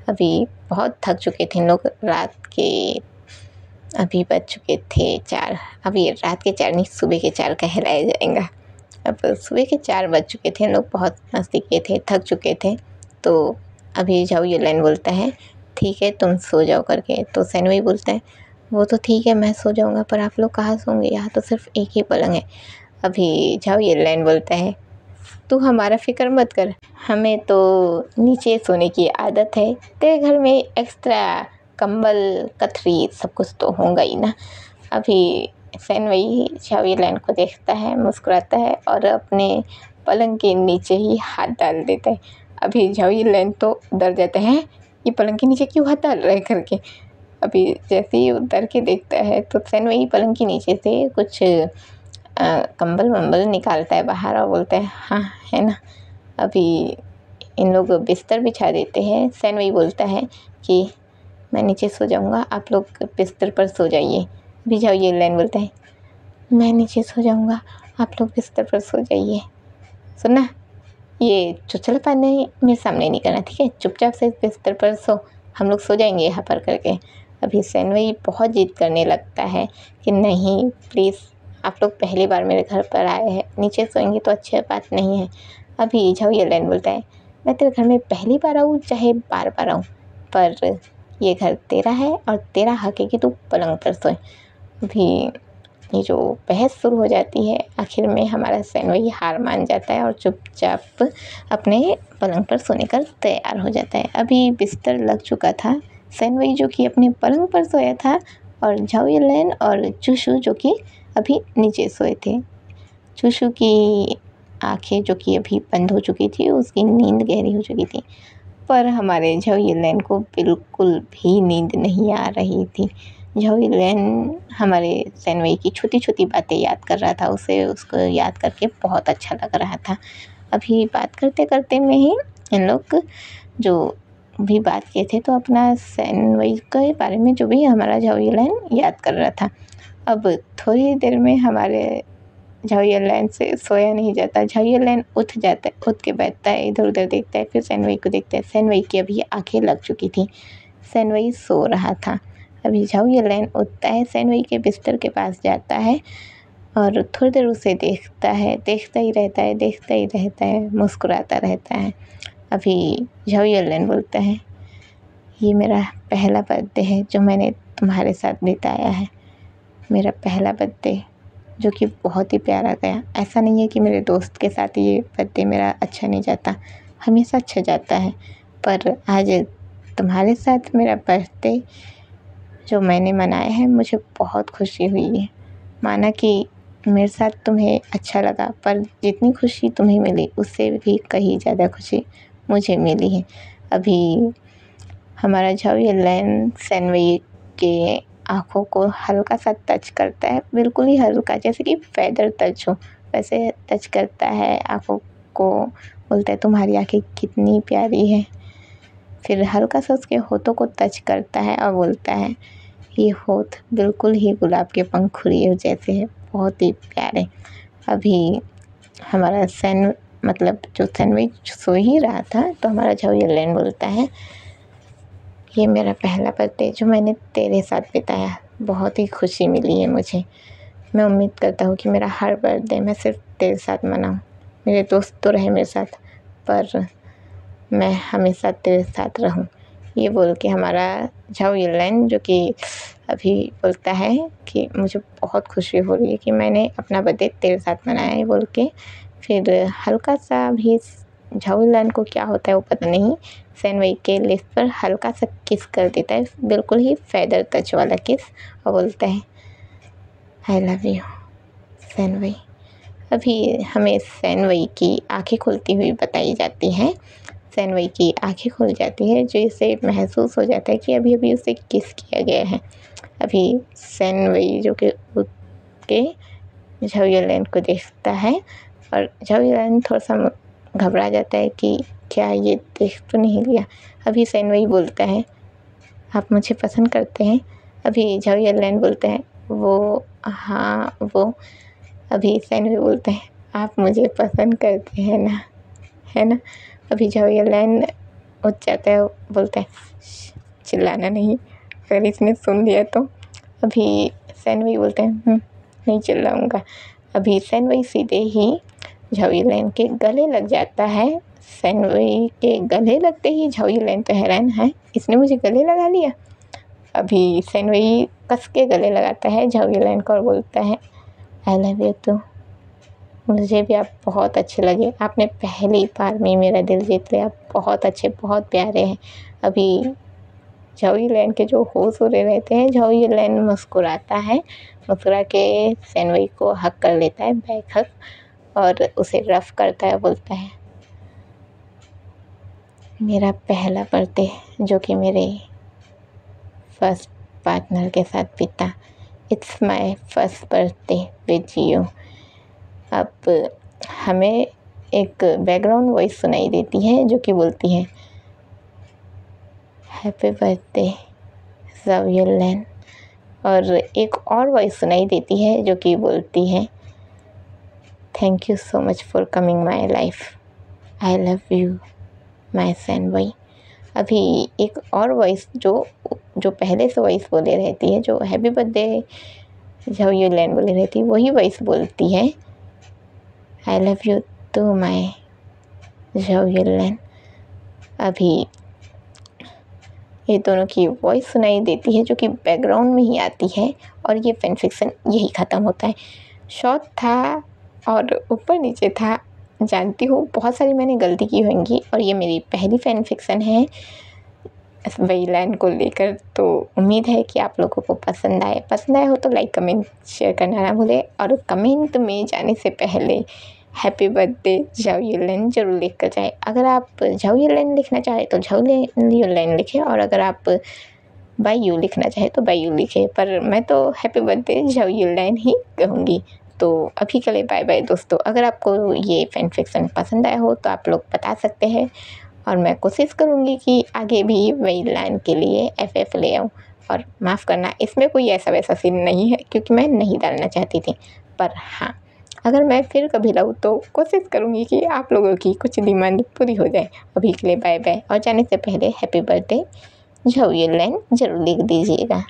अभी बहुत थक चुके थे लोग, रात के अभी बज चुके थे 4। अभी रात के 4 नहीं, सुबह के 4 कहलाया जाएगा। अब सुबह के 4 बज चुके थे, लोग बहुत मस्ती किए थे, थक चुके थे। तो अभी झाओ बोलता है ठीक है तुम सो जाओ करके। तो सैनवई बोलता है वो तो ठीक है मैं सो जाऊँगा, पर आप लोग कहाँ सोंगे, यहाँ तो सिर्फ एक ही पलंग है। अभी झाओ बोलता है तू हमारा फ़िक्र मत कर, हमें तो नीचे सोने की आदत है, तेरे घर में एक्स्ट्रा कंबल कथरी सब कुछ तो होगा ही ना। अभी सैनवई झाओ को देखता है, मुस्कुराता है और अपने पलंग के नीचे ही हाथ डाल देता है। अभी झाओ तो डर जाता है ये पलंग के नीचे क्यों हाथ डाल रहा है करके। अभी जैसे ही उतर के देखता है तो सैनवई पलंग के नीचे से कुछ कंबल वंबल निकालता है बाहर और बोलता है हाँ है ना। अभी इन लोग बिस्तर बिछा देते हैं। सैनवई बोलता है कि मैं नीचे सो जाऊँगा, आप लोग बिस्तर पर सो जाइए। अभी झाओ बोलता है मैं नीचे सो जाऊँगा, आप लोग बिस्तर पर सो जाइए। सुनना, ये चुचलापन नहीं मेरे सामने नहीं करना, ठीक है, चुपचाप से बिस्तर पर सो, हम लोग सो जाएंगे यहाँ पर करके। अभी सैनवई बहुत जिद करने लगता है कि नहीं प्लीज़, आप लोग पहली बार मेरे घर पर आए हैं, नीचे सोएंगे तो अच्छी बात नहीं है। अभी झाओ बोलता है मैं तेरे घर में पहली बार आऊँ चाहे बार बार आऊँ, पर ये घर तेरा है और तेरा हक है कि तू पलंग पर सोए। अभी ये जो बहस शुरू हो जाती है, आखिर में हमारा सैनवई हार मान जाता है और चुपचाप अपने पलंग पर सोने का तैयार हो जाता है। अभी बिस्तर लग चुका था, सैनवई जो कि अपने पलंग पर सोया था और झाओ और चूचू जो कि अभी नीचे सोए थे। चूचू की आंखें जो कि अभी बंद हो चुकी थी, उसकी नींद गहरी हो चुकी थी, पर हमारे झाओ को बिल्कुल भी नींद नहीं आ रही थी। झाओ हमारे सैनवई की छोटी छोटी बातें याद कर रहा था, उसे उसको याद करके बहुत अच्छा लग रहा था। अभी बात करते करते में ही इन लोग जो भी बात किए थे तो अपना सैनवई के बारे में जो भी हमारा झाओ याद कर रहा था। अब थोड़ी देर में हमारे झाओ से सोया नहीं जाता। झाओ उठ जाता है, उठ के बैठता है, इधर उधर देखता है, फिर सैनवई को देखता है। सैनवई की अभी आंखें लग चुकी थी, सैनवई सो रहा था। अभी झाओ उठता है, सैनवई के बिस्तर के पास जाता है और थोड़ी देर उसे देखता है, देखता ही रहता है, मुस्कुराता रहता है। अभी झाओ बोलता है ये मेरा पहला बर्थडे है जो मैंने तुम्हारे साथ बिताया है, मेरा पहला बर्थडे जो कि बहुत ही प्यारा गया। ऐसा नहीं है कि मेरे दोस्त के साथ ये बर्थडे मेरा अच्छा नहीं जाता, हमेशा अच्छा जाता है, पर आज तुम्हारे साथ मेरा बर्थडे जो मैंने मनाया है मुझे बहुत खुशी हुई है। माना कि मेरे साथ तुम्हें अच्छा लगा, पर जितनी खुशी तुम्हें मिली उससे भी कहीं ज़्यादा खुशी मुझे मिली है। अभी हमारा झाओ सैनवई के आँखों को हल्का सा टच करता है, बिल्कुल ही हल्का, जैसे कि फेदर टच हो वैसे टच करता है आँखों को। बोलता है तुम्हारी आँखें कितनी प्यारी है। फिर हल्का सा उसके होठों को टच करता है और बोलता है ये होठ बिल्कुल ही गुलाब के पंखुड़ियों जैसे है, बहुत ही प्यारे। अभी हमारा मतलब जो सैनवई सो ही रहा था तो हमारा झाओ बोलता है ये मेरा पहला बर्थडे जो मैंने तेरे साथ बिताया, बहुत ही खुशी मिली है मुझे। मैं उम्मीद करता हूँ कि मेरा हर बर्थडे मैं सिर्फ तेरे साथ मनाऊँ। मेरे दोस्त तो रहे मेरे साथ, पर मैं हमेशा तेरे साथ रहूँ। ये बोल के हमारा झाओ जो कि अभी बोलता है कि मुझे बहुत खुशी हो रही है कि मैंने अपना बर्थडे तेरे साथ मनाया है बोल के, फिर हल्का सा भी झाऊलान को क्या होता है वो पता नहीं, सैनवई के लिप्स पर हल्का सा किस कर देता है, बिल्कुल ही फेदर टच वाला किस, और बोलता है आई लव यू सैनवई। अभी हमें सैनवई की आंखें खुलती हुई बताई जाती हैं। सैनवई की आंखें खुल जाती है, जो इसे महसूस हो जाता है कि अभी अभी उसे किस किया गया है। अभी सैनवई जो कि उठ के झाऊलान को देखता है और झाऊलान थोड़ा सा घबरा जाता है कि क्या ये देख तो नहीं लिया। अभी सैनवई बोलता है आप मुझे पसंद करते हैं। अभी झाऊलान बोलते हैं वो हाँ वो। अभी सैनवई बोलते हैं आप मुझे पसंद करते हैं ना, है ना। अभी झाऊलान उठ जाता है, बोलता है चिल्लाना नहीं, अगर इसने सुन लिया तो। अभी सैनवई बोलते हैं नहीं चिल्लाऊंगा। अभी सैनवई सीधे ही झाऊलान के गले लग जाता है। सैनवई के गले लगते ही झाऊलान तो हैरान है, इसने मुझे गले लगा लिया। अभी सैनवई कस के गले लगाता है झाऊलान को और बोलता है आई लव यू टू, मुझे भी आप बहुत अच्छे लगे, आपने पहली बार में मेरा दिल जीत लिया, आप बहुत अच्छे बहुत प्यारे हैं। अभी झाऊलान के जो होश उड़े रहते हैं, झाऊलान मुस्कुराता है, मुस्कुरा के सैनवई को हक कर लेता है, बैक हक, और उसे रफ करता है, बोलता है मेरा पहला बर्थडे जो कि मेरे फर्स्ट पार्टनर के साथ बीता, it's my first birthday with you. अब हमें एक बैकग्राउंड वॉइस सुनाई देती है जो कि बोलती है हैप्पी बर्थडे झाऊलान, और एक और वॉइस सुनाई देती है जो कि बोलती है thank you so much for coming my life, I love you my सैनवई। अभी एक और वॉइस जो पहले से वॉइस बोले रहती है, जो हैप्पी बर्थडे झाऊलान बोले रहती है, वही वॉइस बोलती है I love you too my झाऊलान। अभी ये दोनों की वॉइस सुनाई देती है जो कि बैकग्राउंड में ही आती है, और ये फैन फिक्शन यही ख़त्म होता है। शॉर्ट था और ऊपर नीचे था, जानती हूँ बहुत सारी मैंने गलती की होंगी, और ये मेरी पहली फैन फिक्शन है वेइलैंड को लेकर। तो उम्मीद है कि आप लोगों को पसंद आए हो तो लाइक कमेंट शेयर करना ना भूलें, और कमेंट में जाने से पहले हैप्पी बर्थडे झाऊलान जरूर लिख कर जाए। अगर आप झाऊलान लिखना चाहें तो झाऊलान लिखें, और अगर आप बाय यू लिखना चाहें तो बाय यू लिखें, पर मैं तो हैप्पी बर्थडे झाऊलान ही कहूँगी। तो अभी के लिए बाय बाय दोस्तों। अगर आपको ये फैन फिक्शन पसंद आया हो तो आप लोग बता सकते हैं, और मैं कोशिश करूँगी कि आगे भी वेइलैंड के लिए FF ले आऊँ। और माफ़ करना, इसमें कोई ऐसा वैसा सीन नहीं है क्योंकि मैं नहीं डालना चाहती थी, पर हाँ अगर मैं फिर कभी लाऊँ तो कोशिश करूँगी कि आप लोगों की कुछ डिमांड पूरी हो जाए। अभी के लिए बाय बाय, और जाने से पहले हैप्पी बर्थडे झाऊलान जरूर लिख दीजिएगा।